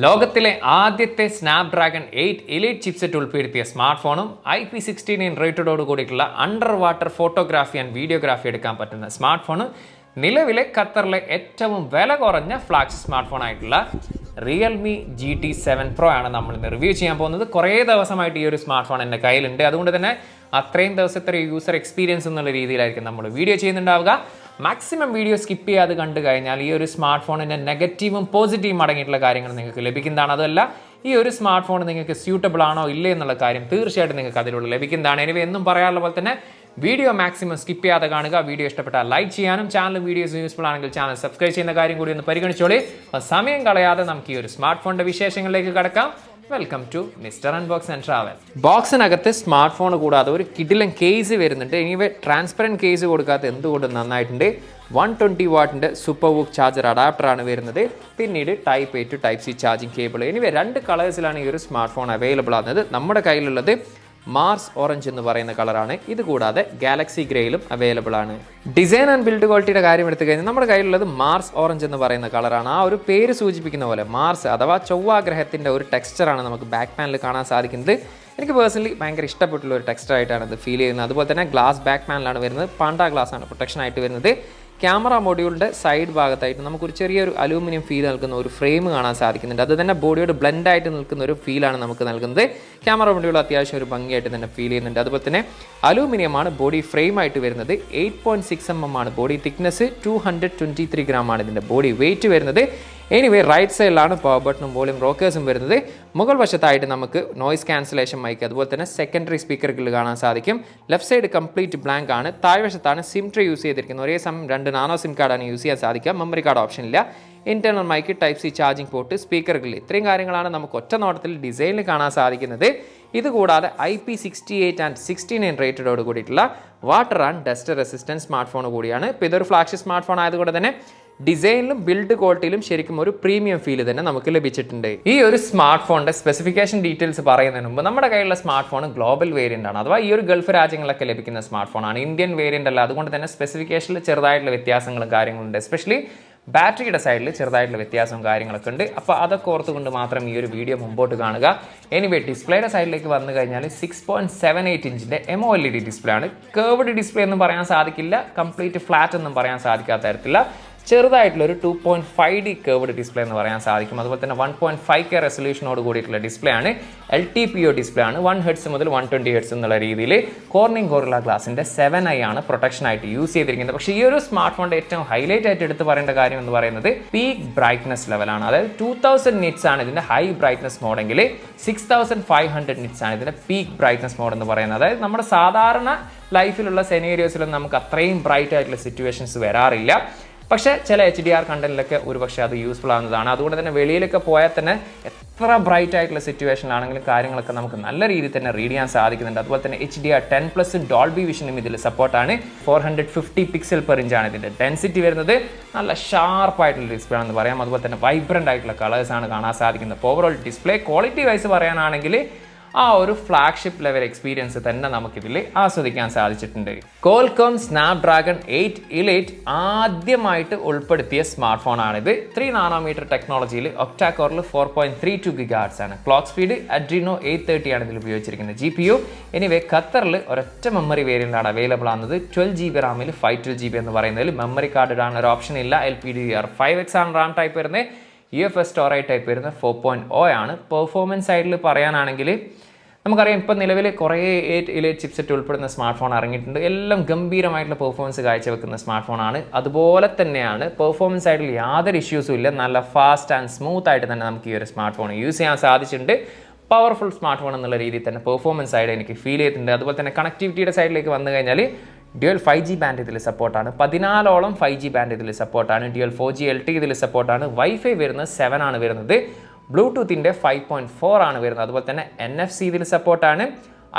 ലോകത്തിലെ ആദ്യത്തെ Snapdragon 8 elite chipset ഉൾപ്പെടുത്തിയ സ്മാർട്ട് ഫോണും IP69 റേറ്റഡോട് കൂടിയിട്ടുള്ള under water photography and videography എടുക്കാൻ പറ്റുന്ന സ്മാർട്ട് ഫോണും നിലവിലെ ഖത്തറിലെ ഏറ്റവും വില കുറഞ്ഞ ഫ്ലാഗ്ഷിപ്പ് സ്മാർട്ട് ഫോൺ ആയിട്ടുള്ള Realme GT7 Pro ആണ് നമ്മൾ ഇന്ന് റിവ്യൂ ചെയ്യാൻ പോകുന്നത്. കുറേ ദിവസമായിട്ട് ഈ ഒരു സ്മാർട്ട് ഫോൺ എൻ്റെ കയ്യിലുണ്ട്. അതുകൊണ്ട് തന്നെ അത്രയും ദിവസത്തെ യൂസർ എക്സ്പീരിയൻസ് എന്നുള്ള രീതിയിലായിരിക്കും നമ്മൾ വീഡിയോ ചെയ്യുന്നുണ്ടാവുക. മാക്സിമം വീഡിയോ സ്കിപ്പ് ചെയ്യാതെ കണ്ടു കഴിഞ്ഞാൽ ഈ ഒരു സ്മാർട്ട് ഫോണിൻ്റെ നെഗറ്റീവും പോസിറ്റീവും അടങ്ങിയിട്ടുള്ള കാര്യങ്ങൾ നിങ്ങൾക്ക് ലഭിക്കുന്നതാണ്. അതല്ല ഈ ഒരു സ്മാർട്ട് ഫോൺ നിങ്ങൾക്ക് സ്യൂട്ടബിൾ ആണോ ഇല്ലേ എന്നുള്ള കാര്യം തീർച്ചയായിട്ടും നിങ്ങൾക്ക് അതിലൂടെ ലഭിക്കുന്നതാണ്. എനിവേ എന്നും പറയാറുള്ള പോലെ തന്നെ വീഡിയോ മാക്സിമം സ്കിപ്പ് ചെയ്യാതെ കാണുക. വീഡിയോ ഇഷ്ടപ്പെട്ടാൽ ലൈക്ക് ചെയ്യാനും ചാനൽ വീഡിയോസ് യൂസ്ഫുൾ ആണെങ്കിൽ ചാനൽ സബ്സ്ക്രൈബ് ചെയ്യുന്ന കാര്യം കൂടി ഒന്ന് പരിഗണിച്ചോളി. അപ്പോൾ സമയം കളയാതെ നമുക്ക് ഈ ഒരു സ്മാർട്ട് ഫോണിൻ്റെ വിശേഷങ്ങളിലേക്ക് കടക്കാം. Welcome to mister unbox and travel. ബോക്സിനകത്ത് സ്മാർട്ട് ഫോൺ കൂടാതെ ഒരു കിടിലൻ കേസ് വരുന്നുണ്ട്. എനിവേ ട്രാൻസ്പെറൻറ്റ് കേസ് കൊടുക്കാത്ത എന്തുകൊണ്ട് നന്നായിട്ടുണ്ട്. 120 വാട്ടിൻ്റെ സൂപ്പർ വൂക്ക് ചാർജർ അഡാപ്റ്ററാണ് വരുന്നത്. പിന്നീട് type A to type C charging cable. Anyway 2 കളേഴ്സിലാണ് ഈ ഒരു സ്മാർട്ട് ഫോൺ അവൈലബിൾ ആകുന്നത്. നമ്മുടെ കയ്യിലുള്ളത് മാർസ് ഓറഞ്ച് എന്ന് പറയുന്ന കളറാണ്. ഇത് കൂടാതെ ഗാലക്സി ഗ്രേയിലും അവൈലബിൾ ആണ്. ഡിസൈൻ ആൻഡ് ബിൽഡ് ക്വാളിറ്റിയുടെ കാര്യം എടുത്തു കഴിഞ്ഞാൽ നമ്മുടെ കയ്യിലുള്ളത് മാർസ് ഓറഞ്ച് എന്ന് പറയുന്ന കളറാണ്. ആ ഒരു പേര് സൂചിപ്പിക്കുന്ന പോലെ മാർസ് അഥവാ ചൊവ്വാഗ്രഹത്തിൻ്റെ ഒരു ടെക്സ്ചറാണ് നമുക്ക് ബാക്ക് പാനലിൽ കാണാൻ സാധിക്കുന്നത്. എനിക്ക് പേഴ്സണലി ഭയങ്കര ഇഷ്ടപ്പെട്ടുള്ള ഒരു ടെക്സ്ചറായിട്ടാണ് ഇത് ഫീൽ ചെയ്യുന്നത്. അതുപോലെ തന്നെ ഗ്ലാസ് ബാക്ക് പാനലാണ് വരുന്നത്. പാണ്ട ഗ്ലാസ് ആണ് പ്രൊട്ടക്ഷൻ ആയിട്ട് വരുന്നത്. ക്യാമറ മൊഡ്യൂളിൻ്റെ സൈഡ് ഭാഗത്തായിട്ട് നമുക്കൊരു ചെറിയൊരു അലൂമിനിയം ഫീൽ നൽകുന്ന ഒരു ഫ്രെയിം കാണാൻ സാധിക്കുന്നുണ്ട്. അത് തന്നെ ബോഡിയോട് ബ്ലെൻഡായിട്ട് നിൽക്കുന്ന ഒരു ഫീലാണ് നമുക്ക് നൽകുന്നത്. ക്യാമറ മൊഡ്യൂൾ അത്യാവശ്യം ഒരു ഭംഗിയായിട്ട് തന്നെ ഫീൽ ചെയ്യുന്നുണ്ട്. അതുപോലെ തന്നെ അലൂമിനിയമാണ് ബോഡി ഫ്രെയിമായിട്ട് വരുന്നത്. 8.6 mm ആണ് ബോഡി തിക്നെസ്. 223 ഗ്രാമാണ് ഇതിൻ്റെ ബോഡി വെയിറ്റ് വരുന്നത്. എനിവേ റൈറ്റ് സൈഡിലാണ് പവർ ബട്ടണും വോളിയം റോക്കേഴ്സും വരുന്നത്. മുകൾ വശത്തായിട്ട് നമുക്ക് നോയ്സ് ക്യാൻസലേഷൻ മൈക്ക് അതുപോലെ തന്നെ സെക്കൻഡറി സ്പീക്കർ ഗ്രില്ല് കാണാൻ സാധിക്കും. ലെഫ്റ്റ് സൈഡ് കംപ്ലീറ്റ് ബ്ലാങ്ക് ആണ്. താഴ്വശത്താണ് സിം ട്രേ യൂസ് ചെയ്തിരിക്കുന്നത്. ഒരേ സമയം 2 നാനോ സിം കാർഡാണ് യൂസ് ചെയ്യാൻ സാധിക്കുക. മെമ്മറി കാർഡ് ഓപ്ഷൻ ഇല്ല. Internal mic, type C charging port, speaker grill, ഇത്രയും കാര്യങ്ങളാണ് നമുക്ക് ഒറ്റ നോട്ടത്തിൽ ഡിസൈനിൽ കാണാൻ സാധിക്കുന്നത്. ഇതുകൂടാതെ IP68 ആൻഡ് 69 റേറ്റഡോട് കൂടിയിട്ടുള്ള water and dust resistance smart phone കൂടിയാണ്. ഇപ്പോൾ ഇതൊരു ഫ്ലാഗ്ഷിപ്പ് സ്മാർട്ട് ഫോൺ ആയതുകൊണ്ട് തന്നെ ഡിസൈനിലും ബിൽഡ് ക്വാളിറ്റിയിലും ശരിക്കും ഒരു പ്രീമിയം ഫീൽ തന്നെ നമുക്ക് ലഭിച്ചിട്ടുണ്ട്. ഈ ഒരു സ്മാർട്ട് ഫോണിന്റെ സ്പെസിഫിക്കേഷൻ ഡീറ്റെയിൽസ് പറയുന്നതിന് മുമ്പ് നമ്മുടെ കയ്യിലുള്ള സ്മാർട്ട് ഫോൺ ഗ്ലോബൽ വേരിയന്റ് ആണ്. അഥവാ ഈ ഒരു ഗൾഫ് രാജ്യങ്ങളിലൊക്കെ ലഭിക്കുന്ന സ്മാർട്ട് ഫോണാണ്. ഇന്ത്യൻ വേരിയന്റ് അല്ല. അതുകൊണ്ട് തന്നെ സ്പെസിഫിക്കേഷനിൽ ചെറുതായിട്ടുള്ള വ്യത്യാസങ്ങളും കാര്യങ്ങളുണ്ട്. എസ്പെഷ്യലി ബാറ്ററിയുടെ സൈഡിൽ ചെറുതായിട്ടുള്ള വ്യത്യാസവും കാര്യങ്ങളൊക്കെ ഉണ്ട്. അപ്പോൾ അതൊക്കെ ഓർത്തുകൊണ്ട് മാത്രം ഈ ഒരു വീഡിയോ മുമ്പോട്ട് കാണുക. എനിവേ ഡിസ്പ്ലേയുടെ സൈഡിലേക്ക് വന്നു കഴിഞ്ഞാൽ 6.78 ഇഞ്ചിൻ്റെ MOLED ഡിസ്പ്ലേ ആണ്. കേർവ്ഡ് ഡിസ്പ്ലേ എന്നും പറയാൻ സാധിക്കില്ല, കംപ്ലീറ്റ് ഫ്ലാറ്റ് എന്നും പറയാൻ സാധിക്കാത്ത തരത്തിലുള്ള ചെറുതായിട്ടുള്ളൊരു 2.5D കേർവ്ഡ് ഡിസ്പ്ലേ എന്ന് പറയാൻ സാധിക്കും. അതുപോലെ തന്നെ 1.5K റെസൊല്യൂഷനോട് കൂടിയിട്ടുള്ള ഡിസ്പ്ലേ ആണ്. LTPO ഡിസ്പ്ലേ ആണ്. 1 Hz മുതൽ 120 Hz എന്നുള്ള രീതിയിൽ കോർണിംഗ് ഗോറില്ല ഗ്ലാസിൻ്റെ 7i ആണ് പ്രൊട്ടക്ഷനായിട്ട് യൂസ് ചെയ്തിരിക്കുന്നത്. പക്ഷേ ഈ ഒരു സ്മാർട്ട് ഫോണിൻ്റെ ഏറ്റവും ഹൈലൈറ്റ് ആയിട്ട് എടുത്ത് പറയേണ്ട കാര്യം എന്ന് പറയുന്നത് പീക്ക് ബ്രൈറ്റ്നസ് ലെവലാണ്. അതായത് 2000 നിറ്റ്സ് ആണ് ഇതിൻ്റെ ഹൈ ബ്രൈറ്റ്നസ് മോഡെങ്കിൽ 6500 നിറ്റ്സ് ആണ് ഇതിൻ്റെ പീക്ക് ബ്രൈറ്റ്നസ് മോഡ് എന്ന് പറയുന്നത്. അതായത് നമ്മുടെ സാധാരണ ലൈഫിലുള്ള സെനേരിയോസിലൊന്നും നമുക്ക് അത്രയും ബ്രൈറ്റ് ആയിട്ടുള്ള സിറ്റുവേഷൻസ് വരാറില്ല. പക്ഷേ ചില HDR കണ്ടന്റിലൊക്കെ ഒരുപക്ഷെ അത് യൂസ്ഫുൾ ആവുന്നതാണ്. അതുകൊണ്ട് തന്നെ വെളിയിലൊക്കെ പോയാൽ തന്നെ എത്ര ബ്രൈറ്റ് ആയിട്ടുള്ള സിറ്റുവേഷനിലാണെങ്കിലും കാര്യങ്ങളൊക്കെ നമുക്ക് നല്ല രീതിയിൽ തന്നെ റീഡ് ചെയ്യാൻ സാധിക്കുന്നുണ്ട്. അതുപോലെ തന്നെ HDR10+ ഡോൾബി വിഷനും ഇതിൽ സപ്പോർട്ടാണ്. 450 പിക്സൽ പെർ ഇഞ്ചാണ് ഇതിൻ്റെ ഡെൻസിറ്റി വരുന്നത്. നല്ല ഷാർപ്പായിട്ടുള്ള ഡിസ്പ്ലേ ആണെന്ന് പറയാം. അതുപോലെ തന്നെ വൈബ്രൻ്റ് ആയിട്ടുള്ള കളേഴ്സാണ് കാണാൻ സാധിക്കുന്നത്. ഓവറോൾ ഡിസ്പ്ലേ ക്വാളിറ്റി വൈസ് പറയാനാണെങ്കിൽ ആ ഒരു ഫ്ലാഗ്ഷിപ്പ് ലെവൽ എക്സ്പീരിയൻസ് തന്നെ നമുക്കിതിൽ ആസ്വദിക്കാൻ സാധിച്ചിട്ടുണ്ട്. കോൾകോം സ്നാപ്ഡ്രാഗൺ 8 എലൈറ്റ് ആദ്യമായിട്ട് ഉൾപ്പെടുത്തിയ സ്മാർട്ട് ഫോണാണിത്. 3 നാനോമീറ്റർ ടെക്നോളജിയിൽ ഒക്ടാകോറിൽ 4.32 GHz ആണ്. ക്ലോക്ക് സ്പീഡ് അഡ്രീനോ 830 ആണ് ഇതിൽ ഉപയോഗിച്ചിരിക്കുന്നത് GPU. എനിവേ ഖത്തറിൽ ഒരൊറ്റ മെമ്മറി വേരിയൻ്റാണ് അവൈലബിൾ ആകുന്നത്. 12GB റാമിൽ 512GB എന്ന് പറയുന്നതിൽ മെമ്മറി കാർഡ് ഇടാൻ ഒരു ഓപ്ഷൻ ഇല്ല. LPDDR5X ആണ് റാം ടൈപ്പ് വരുന്നത്. UFS സ്റ്റോറേജ് ടൈപ്പ് വരുന്നത് 4.0 ആണ്. പെർഫോമൻസ് സൈഡിൽ പറയാനാണെങ്കിൽ നമുക്കറിയാം ഇപ്പോൾ നിലവിൽ കുറേ 8 എലൈറ്റ് ചിപ്സെറ്റ് ഉൾപ്പെടുന്ന സ്മാർട്ട് ഫോൺ ഇറങ്ങിയിട്ടുണ്ട്. എല്ലാം ഗംഭീരമായിട്ടുള്ള പെർഫോമൻസ് കാഴ്ചവെക്കുന്ന സ്മാർട്ട് ഫോണാണ്. അതുപോലെ തന്നെയാണ് പെർഫോമൻസ് സൈഡിൽ യാതൊരു ഇഷ്യൂസും ഇല്ല. നല്ല ഫാസ്റ്റ് ആൻഡ് സ്മൂത്ത് ആയിട്ട് തന്നെ നമുക്ക് ഈ ഒരു സ്മാർട്ട് ഫോൺ യൂസ് ചെയ്യാൻ സാധിച്ചിട്ടുണ്ട്. പവർഫുൾ സ്മാർട്ട് ഫോൺ എന്നുള്ള രീതിയിൽ തന്നെ പെർഫോമൻസ് സൈഡ് എനിക്ക് ഫീൽ ചെയ്തിട്ടുണ്ട്. അതുപോലെ തന്നെ കണക്ടിവിറ്റിയുടെ സൈഡിലേക്ക് വന്നു കഴിഞ്ഞാൽ ഡ്യുവൽ 5G ബാൻഡ് ഇതിൽ സപ്പോർട്ടാണ്. 14ഓളം 5G ബാൻഡ് ഇതിൽ സപ്പോർട്ടാണ്. ഡ്യുവൽ 4G LTE ഇതിൽ സപ്പോർട്ടാണ്. വൈഫൈ വരുന്നത് 7 ആണ് വരുന്നത്. ബ്ലൂടൂത്തിൻ്റെ 5.4 ആണ് വരുന്നത്. അതുപോലെ തന്നെ NFC ഇതിൽ സപ്പോർട്ടാണ്.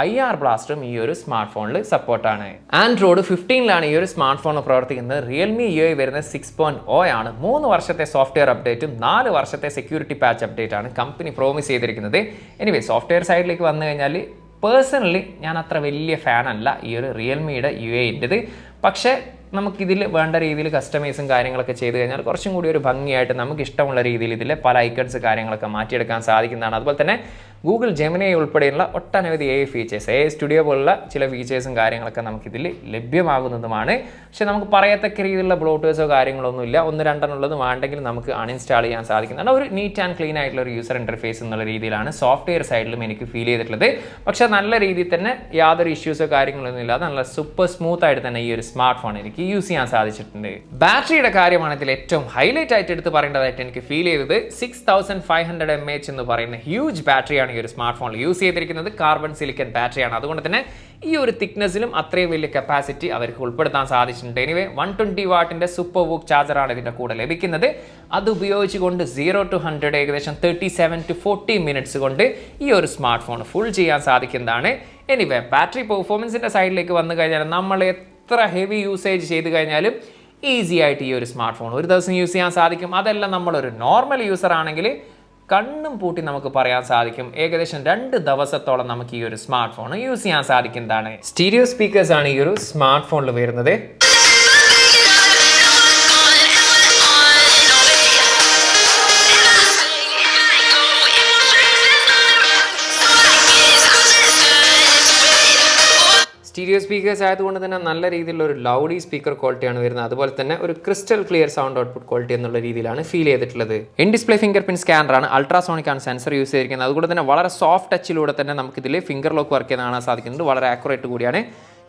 IR ബ്ലാസ്റ്ററും ഈ ഒരു സ്മാർട്ട് ഫോണിൽ സപ്പോർട്ടാണ്. ആൻഡ്രോയിഡ് 15ലാണ് ഈ ഒരു സ്മാർട്ട് ഫോൺ പ്രവർത്തിക്കുന്നത്. റിയൽമി UI വരുന്നത് 6.0 ആണ്. 3 വർഷത്തെ സോഫ്റ്റ്വെയർ അപ്ഡേറ്റും 4 വർഷത്തെ സെക്യൂരിറ്റി പാച്ച് അപ്ഡേറ്റ് ആണ് കമ്പനി പ്രോമിസ് ചെയ്തിരിക്കുന്നത്. എനിവേ സോഫ്റ്റ്വെയർ സൈഡിലേക്ക് വന്നു കഴിഞ്ഞാൽ പേഴ്സണലി ഞാൻ അത്ര വലിയ ഫാനല്ല ഈ ഒരു റിയൽമിയുടെ UIൻ്റെത്. പക്ഷേ നമുക്കിതിൽ വേണ്ട രീതിയിൽ കസ്റ്റമൈസും കാര്യങ്ങളൊക്കെ ചെയ്ത് കഴിഞ്ഞാൽ കുറച്ചും കൂടി ഒരു ഭംഗിയായിട്ട് നമുക്ക് ഇഷ്ടമുള്ള രീതിയിൽ ഇതിൽ പല ഐക്കൺസ് കാര്യങ്ങളൊക്കെ മാറ്റിയെടുക്കാൻ സാധിക്കുന്നതാണ്. അതുപോലെ തന്നെ ഗൂഗിൾ ജെമിനി ഉൾപ്പെടെയുള്ള ഒട്ടനവധി AI ഫീച്ചേഴ്സ്, AI സ്റ്റുഡിയോ പോലുള്ള ചില ഫീച്ചേഴ്സും കാര്യങ്ങളൊക്കെ നമുക്കിതിൽ ലഭ്യമാകുന്നതുമാണ്. പക്ഷേ നമുക്ക് പറയത്തക്ക രീതിയിലുള്ള ബ്ലോട്ടേഴ്സോ കാര്യങ്ങളൊന്നുമില്ല. 1-2 ഉള്ളത് വേണ്ടെങ്കിൽ നമുക്ക് അൺഇൻസ്റ്റാൾ ചെയ്യാൻ സാധിക്കുന്നതാണ്. ഒരു നീറ്റ് ആൻഡ് ക്ലീൻ ആയിട്ടുള്ള ഒരു യൂസർ ഇൻ്റർഫേസ് എന്നുള്ള രീതിയിലാണ് സോഫ്റ്റ്വെയർ സൈഡിലും എനിക്ക് ഫീൽ ചെയ്തിട്ടുള്ളത്. പക്ഷേ നല്ല രീതിയിൽ തന്നെ യാതൊരു ഇഷ്യൂസോ കാര്യങ്ങളൊന്നും ഇല്ലാതെ നല്ല സൂപ്പർ സ്മൂത്ത് ആയിട്ട് തന്നെ ഈ ഒരു സ്മാർട്ട് ഫോൺ എനിക്ക് യൂസ് ചെയ്യാൻ സാധിച്ചിട്ടുണ്ട്. ബാറ്ററിയുടെ കാര്യമാണ് ഇതിൽ ഏറ്റവും ഹൈലൈറ്റ് ആയിട്ട് എടുത്ത് പറയേണ്ടതായിട്ട് എനിക്ക് ഫീൽ ചെയ്തത്. 6500 mAh എന്ന് പറയുന്ന ഹ്യൂജ് ബാറ്ററിയാണ് ഈ ഒരു സ്മാർട്ട് ഫോണിൽ യൂസ് ചെയ്തിരിക്കുന്നത്. കാർബൺ സിലിക്കൺ ബാറ്ററിയാണ്. അതുകൊണ്ട് തന്നെ ഈ ഒരു തിക്നെസ്സിലും അത്രയും വലിയ കപ്പാസിറ്റി അവർക്ക് ഉൾപ്പെടുത്താൻ സാധിച്ചിട്ടുണ്ട്. എനിവേ 120 വാട്ടിൻ്റെ സൂപ്പർ വൂക്ക് ചാർജറാണ് ഇതിൻ്റെ കൂടെ ലഭിക്കുന്നത്. അത് ഉപയോഗിച്ചുകൊണ്ട് 0 to 100 ഏകദേശം 37 to 40 മിനിറ്റ്സ് കൊണ്ട് ഈ ഒരു സ്മാർട്ട് ഫോൺ ഫുൾ ചെയ്യാൻ സാധിക്കുന്നതാണ്. എനിവേ ബാറ്ററി പെർഫോമൻസിൻ്റെ സൈഡിലേക്ക് വന്നു കഴിഞ്ഞാൽ നമ്മൾ എത്ര ഹെവി യൂസേജ് ചെയ്ത് കഴിഞ്ഞാലും ഈസി ആയിട്ട് ഈ ഒരു സ്മാർട്ട് ഫോൺ ഒരു ദിവസം യൂസ് ചെയ്യാൻ സാധിക്കും. അതെല്ലാം നമ്മളൊരു നോർമൽ യൂസർ ആണെങ്കിൽ കണ്ണും പൂട്ടി നമുക്ക് പറയാൻ സാധിക്കും ഏകദേശം 2 ദിവസത്തോളം നമുക്ക് ഈ ഒരു സ്മാർട്ട് ഫോൺ യൂസ് ചെയ്യാൻ സാധിക്കുന്നതാണ്. സ്റ്റീരിയോ സ്പീക്കേഴ്സ് ആണ് ഈ ഒരു സ്മാർട്ട് ഫോണിൽ വരുന്നത്. സ്റ്റീരിയോ സ്പീക്കേഴ്സ് ആയതുകൊണ്ട് തന്നെ നല്ല രീതിയിലുള്ള ഒരു ലൗഡി സ്പീക്കർ ക്വാളിറ്റിയാണ് വരുന്നത്. അതുപോലെ തന്നെ ഒരു crystal clear sound output quality എന്നുള്ള രീതിയിലാണ് ഫീൽ ചെയ്തിട്ടുള്ളത്. ഇൻ ഡിസ്പ്ലേ ഫിംഗർ പ്രിന്റ് സ്കാനറാണ്. അൾട്രാസോണിക് ആണ് സെൻസർ യൂസ് ചെയ്തിരിക്കുന്നത്. അതുകൊണ്ട് തന്നെ വളരെ സോഫ്റ്റ് ടച്ചിലൂടെ തന്നെ നമുക്കിതിൽ ഫിംഗർ ലോക്ക് വർക്ക് ചെയ്യാൻ കാണാൻ സാധിക്കുന്നുണ്ട്. വളരെ ആക്യുറേറ്റ് കൂടിയാണ്.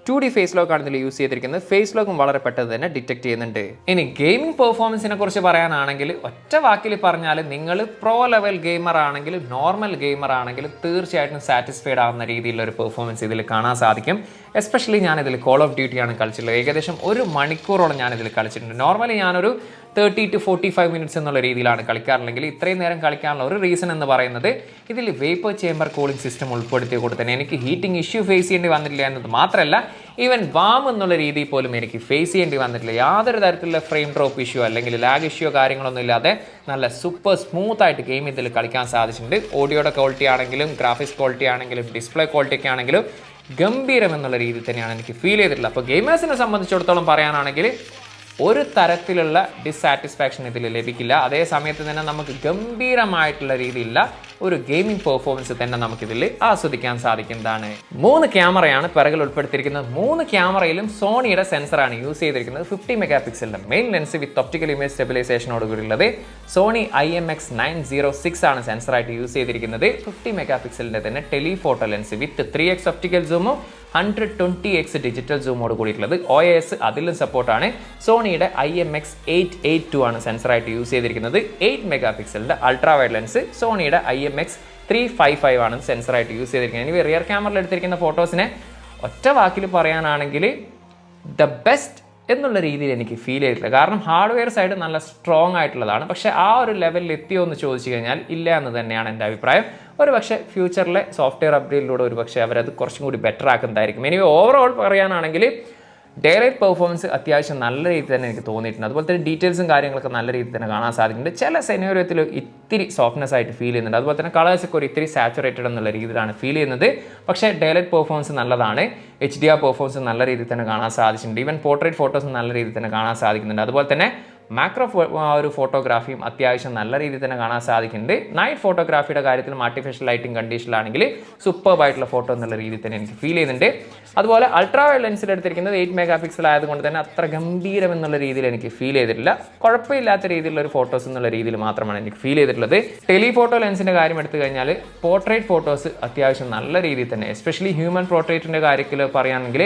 2D ഫേസ് ലോക്ക് ആണ് ഇതിൽ യൂസ് ചെയ്തിരിക്കുന്നത്. ഫേസ് ലോക്കും വളരെ പെട്ടെന്ന് തന്നെ ഡിറ്റക്ട് ചെയ്യുന്നുണ്ട്. ഇനി ഗെയിമിംഗ് പെർഫോമൻസിനെ കുറിച്ച് പറയാനാണെങ്കിൽ ഒറ്റ വാക്കിൽ പറഞ്ഞാൽ നിങ്ങൾ പ്രോ ലെവൽ ഗെയിമർ ആണെങ്കിലും നോർമൽ ഗെയിമർ ആണെങ്കിലും തീർച്ചയായിട്ടും സാറ്റിസ്ഫൈഡ് ആവുന്ന രീതിയിലുള്ള ഒരു പെർഫോമൻസ് ഇതിൽ കാണാൻ സാധിക്കും. എസ്പെഷ്യലി ഞാനിതിൽ കോൾ ഓഫ് ഡ്യൂട്ടിയാണ് കളിച്ചിട്ടുള്ളത്. ഏകദേശം 1 മണിക്കൂറോളം ഞാനിതിൽ കളിച്ചിട്ടുണ്ട്. നോർമലി ഞാനൊരു 30 to 45 മിനിറ്റ്സ് എന്നുള്ള രീതിയിലാണ് കളിക്കാറുണ്ടെങ്കിൽ ഇത്രയും നേരം കളിക്കാനുള്ള ഒരു റീസൺ എന്ന് പറയുന്നത് ഇതിൽ വേപ്പർ ചേമ്പർ കൂളിംഗ് സിസ്റ്റം ഉൾപ്പെടുത്തിയത് തന്നെ എനിക്ക് ഹീറ്റിംഗ് ഇഷ്യൂ ഫേസ് ചെയ്യേണ്ടി വന്നിട്ടില്ല എന്നത് മാത്രമല്ല ഈവൻ വാം എന്നുള്ള രീതിയിൽ പോലും എനിക്ക് ഫേസ് ചെയ്യേണ്ടി വന്നിട്ടില്ല. യാതൊരു തരത്തിലുള്ള ഫ്രെയിം ഡ്രോപ്പ് ഇഷ്യൂ അല്ലെങ്കിൽ ലാഗ് ഇഷ്യൂ കാര്യങ്ങളൊന്നും ഇല്ലാതെ നല്ല സൂപ്പർ സ്മൂത്ത് ആയിട്ട് ഗെയിം ഇതിൽ കളിക്കാൻ സാധിച്ചിട്ടുണ്ട്. ഓഡിയോയുടെ ക്വാളിറ്റി ആണെങ്കിലും ഗ്രാഫിക്സ് ക്വാളിറ്റി ആണെങ്കിലും ഡിസ്പ്ലേ ക്വാളിറ്റി ഒക്കെ ആണെങ്കിലും ഗംഭീരം എന്നുള്ള രീതിയിൽ തന്നെയാണ് എനിക്ക് ഫീൽ ചെയ്തിട്ടുള്ളത്. അപ്പോൾ ഗെയിമേഴ്സിനെ സംബന്ധിച്ചിടത്തോളം പറയാനാണെങ്കിൽ ഒരു തരത്തിലുള്ള ഡിസാറ്റിസ്ഫാക്ഷൻ ഇതിൽ ലഭിക്കില്ല. അതേ സമയത്ത് തന്നെ നമുക്ക് ഗംഭീരമായിട്ടുള്ള രീതിയിലുള്ള ഒരു ഗെയിമിംഗ് പെർഫോമൻസ് തന്നെ നമുക്കിതിൽ ആസ്വദിക്കാൻ സാധിക്കുന്നതാണ്. 3 ക്യാമറയാണ് പിറകിൽ ഉൾപ്പെടുത്തിയിരിക്കുന്നത്. 3 ക്യാമറയിലും സോണിയുടെ സെൻസറാണ് യൂസ് ചെയ്തിരിക്കുന്നത്. 50 മെഗാ പിക്സലിന്റെ main lens with optical image സ്റ്റെബിലൈസേഷനോട് കൂടിയുള്ളത്. സോണി IMX906 ആണ് സെൻസറായിട്ട് യൂസ് ചെയ്തിരിക്കുന്നത്. 50 മെഗാ പിക്സലിന്റെ തന്നെ telephoto lens with 3x optical സൂമും 120x ഡിജിറ്റൽ സൂമോട് കൂടിയിട്ടുള്ളത്. OIS അതിലും സപ്പോർട്ടാണ്. സോണിയുടെ IMX882 ആണ് സെൻസറായിട്ട് യൂസ് ചെയ്തിരിക്കുന്നത്. 8 മെഗാ പിക്സലിന്റെ അൾട്രാ വൈഡ് ലെൻസ് സോണിയുടെ IMX355 ആണ് സെൻസറായിട്ട് യൂസ് ചെയ്തിരിക്കുന്നത്. ഇനി റിയർ ക്യാമറയിൽ എടുത്തിരിക്കുന്ന ഫോട്ടോസിനെ ഒറ്റ വാക്കിൽ പറയാനാണെങ്കിൽ ദ ബെസ്റ്റ് എന്നുള്ള രീതിയിൽ എനിക്ക് ഫീൽ ചെയ്തിട്ടില്ല. കാരണം ഹാർഡ്വെയർ സൈഡ് നല്ല സ്ട്രോങ് ആയിട്ടുള്ളതാണ്. പക്ഷേ ആ ഒരു ലെവലിൽ എത്തിയോ എന്ന് ചോദിച്ചു കഴിഞ്ഞാൽ ഇല്ല എന്ന് തന്നെയാണ് എൻ്റെ അഭിപ്രായം. ഒരു പക്ഷേ ഫ്യൂച്ചറിലെ സോഫ്റ്റ്വെയർ അപ്ഡേറ്റിലൂടെ ഒരു പക്ഷേ അവരത് കുറച്ചും കൂടി ബെറ്റർ ആക്കുന്നതായിരിക്കും. ഇനി ഓവറോൾ പറയാനാണെങ്കിൽ ഡയറക്റ്റ് പെർഫോമൻസ് അത്യാവശ്യം നല്ല രീതിയിൽ തന്നെ എനിക്ക് തോന്നിയിട്ടുണ്ട്. അതുപോലെ തന്നെ ഡീറ്റെയിൽസും കാര്യങ്ങളൊക്കെ നല്ല രീതിയിൽ തന്നെ കാണാൻ സാധിക്കുന്നുണ്ട്. ചില സെനോറിയത്തിൽ ഇത്തിരി സോഫ്റ്റ്നെസ് ആയിട്ട് ഫീൽ ചെയ്യുന്നുണ്ട്. അതുപോലെ തന്നെ കളേഴ്സൊക്കെ ഒരു ഇത്തിരി സാച്ചുറേറ്റഡ് എന്നുള്ള രീതിയിലാണ് ഫീൽ ചെയ്യുന്നത്. പക്ഷേ ഡയറക്റ്റ് പെർഫോമൻസ് നല്ലതാണ്. HDR പെർഫോമൻസ് നല്ല രീതിയിൽ തന്നെ കാണാൻ സാധിച്ചിട്ടുണ്ട്. ഈവൻ പോർട്രേറ്റ് ഫോട്ടോസ് നല്ല രീതിയിൽ തന്നെ കാണാൻ സാധിക്കുന്നുണ്ട്. അതുപോലെ തന്നെ മാക്രോ ഒരു ഫോട്ടോഗ്രാഫിയും അത്യാവശ്യം നല്ല രീതിയിൽ തന്നെ കാണാൻ സാധിക്കുന്നുണ്ട്. നൈറ്റ് ഫോട്ടോഗ്രാഫിയുടെ കാര്യത്തിലും ആർട്ടിഫിഷ്യൽ ലൈറ്റിംഗ് കണ്ടീഷനിലാണെങ്കിൽ സൂപ്പർബായിട്ടുള്ള ഫോട്ടോ എന്നുള്ള രീതിയിൽ തന്നെ എനിക്ക് ഫീൽ ചെയ്യുന്നുണ്ട്. അതുപോലെ അൾട്രാ വൈഡ് ലെൻസിൽ എടുത്തിരിക്കുന്നത് 8 മെഗാ പിക്സൽ ആയതുകൊണ്ട് തന്നെ അത്ര ഗംഭീരം എന്നുള്ള രീതിയിൽ എനിക്ക് ഫീൽ ചെയ്തിട്ടില്ല. കുഴപ്പമില്ലാത്ത രീതിയിലുള്ള ഒരു ഫോട്ടോസ് എന്നുള്ള രീതിയിൽ മാത്രമാണ് എനിക്ക് ഫീൽ ചെയ്തിട്ടുള്ളത്. ടെലിഫോട്ടോ ലെൻസിൻ്റെ കാര്യം എടുത്തു കഴിഞ്ഞാൽ പോർട്രേറ്റ് ഫോട്ടോസ് അത്യാവശ്യം നല്ല രീതിയിൽ തന്നെ എസ്പെഷ്യലി ഹ്യൂമൻ പോർട്രേറ്റിൻ്റെ കാര്യത്തിൽ പറയുകയാണെങ്കിൽ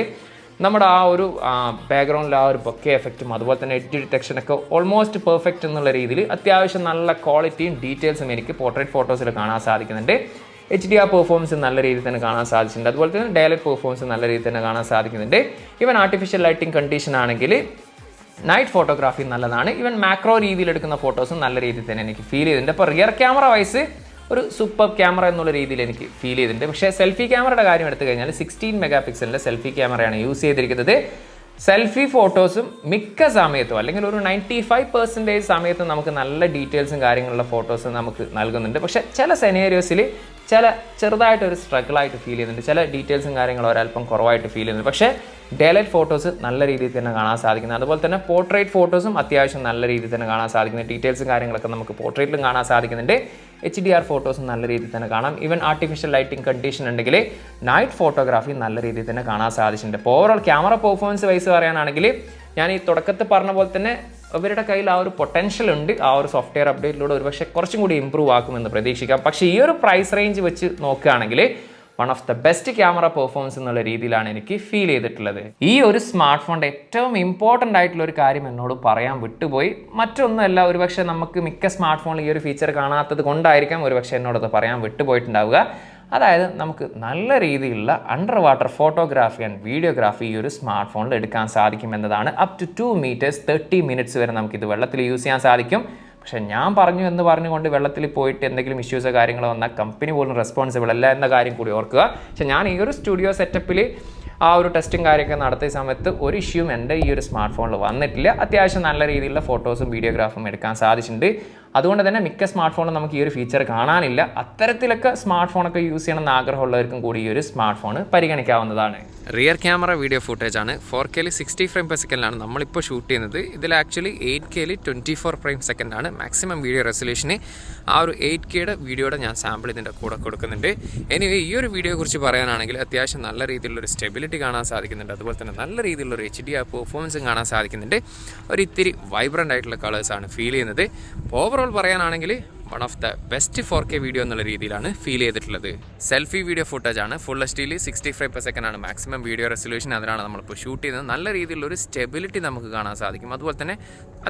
നമ്മുടെ ആ ഒരു ബാക്ക്ഗ്രൗണ്ടിൽ ആ ഒരു ബൊക്കെ എഫക്റ്റും അതുപോലെ തന്നെ എഡ്ജ് ഡിറ്റക്ഷനൊക്കെ ഓൾമോസ്റ്റ് പെർഫെക്റ്റ് എന്നുള്ള രീതിയിൽ അത്യാവശ്യം നല്ല ക്വാളിറ്റിയും ഡീറ്റെയിൽസും എനിക്ക് പോർട്രേറ്റ് ഫോട്ടോസിൽ കാണാൻ സാധിക്കുന്നുണ്ട്. HDR പെർഫോമൻസ് നല്ല രീതിയിൽ തന്നെ കാണാൻ സാധിച്ചിട്ടുണ്ട്. അതുപോലെ തന്നെ ഡയലക്ട് പെർഫോമൻസ് നല്ല രീതിയിൽ തന്നെ കാണാൻ സാധിക്കുന്നുണ്ട്. ഈവൻ ആർട്ടിഫിഷ്യൽ ലൈറ്റിംഗ് കണ്ടീഷൻ ആണെങ്കിൽ നൈറ്റ് ഫോട്ടോഗ്രാഫി നല്ലതാണ്. ഈവൻ മാക്രോ രീതിയിൽ എടുക്കുന്ന ഫോട്ടോസും നല്ല രീതിയിൽ തന്നെ എനിക്ക് ഫീൽ ചെയ്തിട്ടുണ്ട്. അപ്പോൾ റിയർ ക്യാമറ വൈസ് ഒരു സൂപ്പർ ക്യാമറ എന്നുള്ള രീതിയിൽ എനിക്ക് ഫീൽ ചെയ്തിട്ടുണ്ട്. പക്ഷേ സെൽഫി ക്യാമറയുടെ കാര്യം എടുത്തു കഴിഞ്ഞാൽ 16 മെഗാ പിക്സലിൻ്റെ സെൽഫി ക്യാമറയാണ് യൂസ് ചെയ്തിരിക്കുന്നത്. സെൽഫി ഫോട്ടോസും മിക്ക സമയത്തും അല്ലെങ്കിൽ ഒരു 95% സമയത്തും നമുക്ക് നല്ല ഡീറ്റെയിൽസും കാര്യങ്ങളുള്ള ഫോട്ടോസും നമുക്ക് നൽകുന്നുണ്ട്. പക്ഷേ ചില സെനേരിയോസിൽ ചെറുതായിട്ടൊരു സ്ട്രഗിളായിട്ട് ഫീൽ ചെയ്യുന്നുണ്ട്. ചില ഡീറ്റെയിൽസും കാര്യങ്ങളും ഒരല്പം കുറവായിട്ട് ഫീൽ ചെയ്യുന്നുണ്ട്. പക്ഷേ ഡേലൈറ്റ് ഫോട്ടോസ് നല്ല രീതിയിൽ തന്നെ കാണാൻ സാധിക്കുന്നത്. അതുപോലെ തന്നെ പോർട്രേറ്റ് ഫോട്ടോസും അത്യാവശ്യം നല്ല രീതിയിൽ തന്നെ കാണാൻ സാധിക്കുന്നത്. ഡീറ്റെയിൽസും കാര്യങ്ങളൊക്കെ നമുക്ക് പോർട്രേറ്റിലും കാണാൻ സാധിക്കുന്നുണ്ട്. HDR ഫോട്ടോസും നല്ല രീതിയിൽ തന്നെ കാണാം. ഈവൻ ആർട്ടിഫിഷ്യൽ ലൈറ്റിംഗ് കണ്ടീഷൻ ഉണ്ടെങ്കിൽ നൈറ്റ് ഫോട്ടോഗ്രാഫി നല്ല രീതിയിൽ തന്നെ കാണാൻ സാധിച്ചിട്ടുണ്ട്. അപ്പോൾ ഓവറോൾ ക്യാമറ പെർഫോമൻസ് വൈസ് പറയാനാണെങ്കിൽ ഞാൻ ഈ തുടക്കത്തിൽ പറഞ്ഞ പോലെ തന്നെ അവരുടെ കയ്യിൽ ആ ഒരു പൊട്ടൻഷ്യൽ ഉണ്ട്. ആ ഒരു സോഫ്റ്റ്വെയർ അപ്ഡേറ്റിലൂടെ ഒരുപക്ഷെ കുറച്ചും കൂടി ഇമ്പ്രൂവ് ആക്കുമെന്ന് പ്രതീക്ഷിക്കാം. പക്ഷേ ഈ ഒരു പ്രൈസ് റേഞ്ച് വെച്ച് നോക്കുകയാണെങ്കിൽ one of the best camera performance എന്നുള്ള രീതിയിലാണ് എനിക്ക് ഫീൽ ചെയ്തിട്ടുള്ളത്. ഈ ഒരു സ്മാർട്ട് ഫോണിൻ്റെ ഏറ്റവും ഇമ്പോർട്ടൻ്റ് ആയിട്ടുള്ള ഒരു കാര്യം എന്നോട് പറയാൻ വിട്ടുപോയി. മറ്റൊന്നുമല്ല, ഒരുപക്ഷെ നമുക്ക് മിക്ക സ്മാർട്ട് ഫോണിൽ ഈ ഒരു ഫീച്ചർ കാണാത്തത് കൊണ്ടായിരിക്കാം ഒരുപക്ഷെ എന്നോടത് പറയാൻ വിട്ടുപോയിട്ടുണ്ടാവുക. അതായത് നമുക്ക് നല്ല രീതിയിലുള്ള under water photography and videography ഈ ഒരു സ്മാർട്ട് ഫോണിൽ എടുക്കാൻ സാധിക്കുമെന്നതാണ്. അപ് ടു 2 meters 30 minutes വരെ നമുക്കിത് വെള്ളത്തിൽ യൂസ് ചെയ്യാൻ സാധിക്കും. പക്ഷേ ഞാൻ പറഞ്ഞു എന്ന് പറഞ്ഞുകൊണ്ട് വെള്ളത്തിൽ പോയിട്ട് എന്തെങ്കിലും ഇഷ്യൂസോ കാര്യങ്ങളോ വന്നാൽ കമ്പനി പോലും റെസ്പോൺസിബിൾ അല്ല എന്ന കാര്യം കൂടി ഓർക്കുക. പക്ഷേ ഞാൻ ഈ ഒരു സ്റ്റുഡിയോ സെറ്റപ്പിൽ ആ ഒരു ടെസ്റ്റും കാര്യമൊക്കെ നടത്തിയ സമയത്ത് ഒരു ഇഷ്യൂവും എൻ്റെ ഈ ഒരു സ്മാർട്ട് ഫോണിൽ വന്നിട്ടില്ല. അത്യാവശ്യം നല്ല രീതിയിലുള്ള ഫോട്ടോസും വീഡിയോഗ്രാഫും എടുക്കാൻ സാധിച്ചിട്ടുണ്ട്. അതുകൊണ്ട് തന്നെ മിക്ക സ്മാർട്ട് ഫോണിലും നമുക്ക് ഈ ഒരു ഫീച്ചർ കാണാനില്ല. അത്തരത്തിലൊക്കെ സ്മാർട്ട് ഫോണൊക്കെ യൂസ് ചെയ്യണമെന്ന് ആഗ്രഹമുള്ളവർക്കും കൂടി ഈ ഒരു സ്മാർട്ട് ഫോൺ പരിഗണിക്കാവുന്നതാണ്. റിയർ ക്യാമറ വീഡിയോ ഫുട്ടേജ് ആണ്. 4K 60 frames/second നമ്മളിപ്പോൾ ഷൂട്ട് ചെയ്യുന്നത്. ഇതിൽ ആക്ച്വലി 8K 24 frames/second ആണ് മാക്സിമം വീഡിയോ റെസൊല്യൂഷന്. ആ ഒരു 8Kയുടെ വീഡിയോയുടെ ഞാൻ സാമ്പിൾ ഇതിൻ്റെ കൂടെ കൊടുക്കുന്നുണ്ട്. എനിവേ ഈ ഒരു വീഡിയോയെ കുറിച്ച് പറയാനാണെങ്കിൽ അത്യാവശ്യം നല്ല രീതിയിലുള്ളൊരു സ്റ്റെബിലിറ്റി കാണാൻ സാധിക്കുന്നുണ്ട്. അതുപോലെ തന്നെ നല്ല രീതിയിലുള്ളൊരു HDR പെർഫോമൻസും കാണാൻ സാധിക്കുന്നുണ്ട്. ഒരു ഇത്തിരി വൈബ്രൻ്റ് ആയിട്ടുള്ള കളേഴ്സാണ് ഫീൽ ചെയ്യുന്നത്. ഓവറോൾ പറയാനാണെങ്കിൽ one of the best 4K video എന്നുള്ള രീതിയിലാണ് ഫീൽ ചെയ്തിട്ടുള്ളത്. സെൽഫി വീഡിയോ ഫുട്ടേജ് ആണ്. ഫുൾ HD 60 frames/second ആണ് മാക്സിമം വീഡിയോ റെസൊല്യൂഷൻ. അതിലാണ് നമ്മളിപ്പോൾ ഷൂട്ട് ചെയ്യുന്നത്. നല്ല രീതിയിലുള്ളൊരു സ്റ്റെബിലിറ്റി നമുക്ക് കാണാൻ സാധിക്കും. അതുപോലെ തന്നെ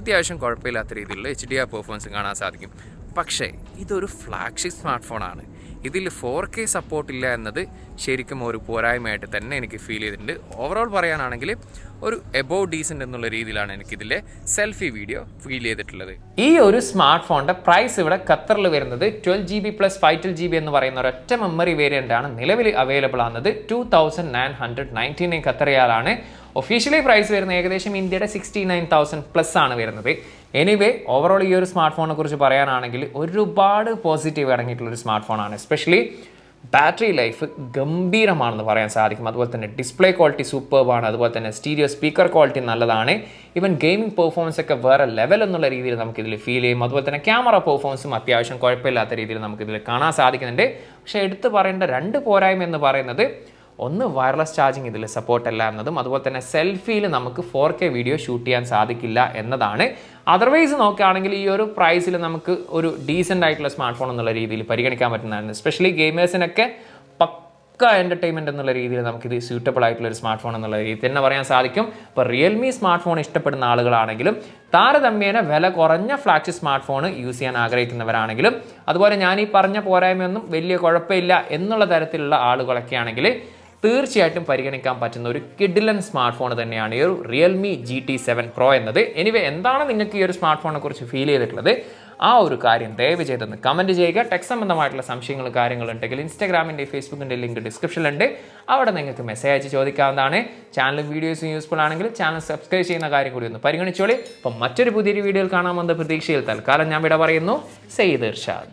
അത്യാവശ്യം കുഴപ്പമില്ലാത്ത രീതിയിലുള്ള HDR പെർഫോമൻസ് കാണാൻ സാധിക്കും. പക്ഷേ ഇതൊരു ഫ്ലാഗ്ഷിപ്പ് സ്മാർട്ട് ഫോണാണ്. ഇതിൽ 4K സപ്പോർട്ട് ഇല്ല എന്നത് ശരിക്കും ഒരു പോരായ്മയായിട്ട് തന്നെ എനിക്ക് ഫീൽ ചെയ്തിട്ടുണ്ട്. ഓവറോൾ പറയാനാണെങ്കിൽ ഒരു എബോവ് ഡീസൻ്റ് എന്നുള്ള രീതിയിലാണ് എനിക്കിതിലെ സെൽഫി വീഡിയോ ഫീൽ ചെയ്തിട്ടുള്ളത്. ഈ ഒരു സ്മാർട്ട് ഫോണിൻ്റെ പ്രൈസ് ഇവിടെ ഖത്തറിൽ വരുന്നത് 12GB + 512GB എന്ന് പറയുന്ന ഒരൊറ്റ മെമ്മറി വേരിയൻ്റ് ആണ് നിലവിൽ അവൈലബിൾ ആകുന്നത്. 2999 ഖത്തർ റിയാലാണ്. ഒഫീഷ്യലി പ്രൈസ് വരുന്നത് ഏകദേശം ഇന്ത്യയുടെ 69,000+ ആണ് വരുന്നത്. എനിവേ ഓവറോൾ ഈ ഒരു സ്മാർട്ട് ഫോണിനെ കുറിച്ച് പറയാനാണെങ്കിൽ ഒരുപാട് പോസിറ്റീവ് അടങ്ങിയിട്ടുള്ളൊരു സ്മാർട്ട് ഫോണാണ്. എസ്പെഷ്യലി ബാറ്ററി ലൈഫ് ഗംഭീരമാണെന്ന് പറയാൻ സാധിക്കും. അതുപോലെ തന്നെ ഡിസ്പ്ലേ ക്വാളിറ്റി സൂപ്പർബാണ്. അതുപോലെ തന്നെ സ്റ്റീരിയോ സ്പീക്കർ ക്വാളിറ്റി നല്ലതാണ്. ഈവൻ ഗെയിമിംഗ് പെർഫോമൻസ് ഒക്കെ വേറെ ലെവൽ എന്നുള്ള രീതിയിൽ നമുക്കിതിൽ ഫീൽ ചെയ്യും. അതുപോലെ തന്നെ ക്യാമറ പെർഫോമൻസും അത്യാവശ്യം കുഴപ്പമില്ലാത്ത രീതിയിൽ നമുക്കിതിൽ കാണാൻ സാധിക്കുന്നുണ്ട്. പക്ഷേ എടുത്തു പറയേണ്ട 2 പോരായ്മ എന്ന് പറയുന്നത് ഒന്ന് വയർലെസ് ചാർജിങ് ഇതിൽ സപ്പോർട്ടല്ല എന്നതും, അതുപോലെ തന്നെ സെൽഫിയിൽ നമുക്ക് 4K വീഡിയോ ഷൂട്ട് ചെയ്യാൻ സാധിക്കില്ല എന്നതാണ്. അതർവൈസ് നോക്കുകയാണെങ്കിൽ ഈ ഒരു പ്രൈസിൽ നമുക്ക് ഒരു ഡീസൻ്റ് ആയിട്ടുള്ള സ്മാർട്ട് ഫോൺ എന്നുള്ള രീതിയിൽ പരിഗണിക്കാൻ പറ്റുന്നതാണ്. എസ്പെഷ്യലി ഗെയിമേഴ്സിനൊക്കെ പക്ക എൻ്റർടൈൻമെൻറ്റ് എന്നുള്ള രീതിയിൽ നമുക്കിത് സ്യൂട്ടബിൾ ആയിട്ടുള്ള ഒരു സ്മാർട്ട് ഫോൺ എന്നുള്ള രീതിയിൽ തന്നെ പറയാൻ സാധിക്കും. ഇപ്പോൾ റിയൽമി സ്മാർട്ട് ഫോൺ ഇഷ്ടപ്പെടുന്ന ആളുകളാണെങ്കിലും താരതമ്യേന വില കുറഞ്ഞ ഫ്ലാഗ്ഷിപ്പ് സ്മാർട്ട് ഫോൺ യൂസ് ചെയ്യാൻ ആഗ്രഹിക്കുന്നവരാണെങ്കിലും അതുപോലെ ഞാൻ ഈ പറഞ്ഞ പോരായ്മയൊന്നും വലിയ കുഴപ്പമില്ല എന്നുള്ള തരത്തിലുള്ള ആളുകളൊക്കെ ആണെങ്കിൽ തീർച്ചയായിട്ടും പരിഗണിക്കാൻ പറ്റുന്ന ഒരു കിഡിലൻ സ്മാർട്ട് ഫോൺ തന്നെയാണ് ഈ ഒരു Realme GT7 Pro എന്നത്. എനിവേ എന്താണ് നിങ്ങൾക്ക് ഈ ഒരു സ്മാർട്ട് ഫോണിനെ കുറിച്ച് ഫീൽ ചെയ്തിട്ടുള്ളത്? ആ ഒരു കാര്യം ദയവ് ചെയ്തൊന്ന് കമൻറ്റ് ചെയ്യുക. ടെക് സംബന്ധമായിട്ടുള്ള സംശയങ്ങൾ കാര്യങ്ങളുണ്ടെങ്കിൽ ഇൻസ്റ്റാഗ്രാമിൻ്റെ ഫേസ്ബുക്കിൻ്റെ ലിങ്ക് ഡിസ്ക്രിപ്ഷനിലുണ്ട്. അവിടെ നിങ്ങൾക്ക് മെസ്സേജ് അയച്ച് ചോദിക്കാവുന്നതാണ്. ചാനൽ വീഡിയോസ് യൂസ്ഫുൾ ആണെങ്കിൽ ചാനൽ സബ്സ്ക്രൈബ് ചെയ്യുന്ന കാര്യം കൂടി ഒന്ന് പരിഗണിച്ചോളി. അപ്പം മറ്റൊരു പുതിയൊരു വീഡിയോയിൽ കാണാമെന്ന പ്രതീക്ഷയിൽ തൽക്കാലം ഞാൻ ഇവിടെ പറയുന്നു. സെയ്ദ് ഇർഷാദ്.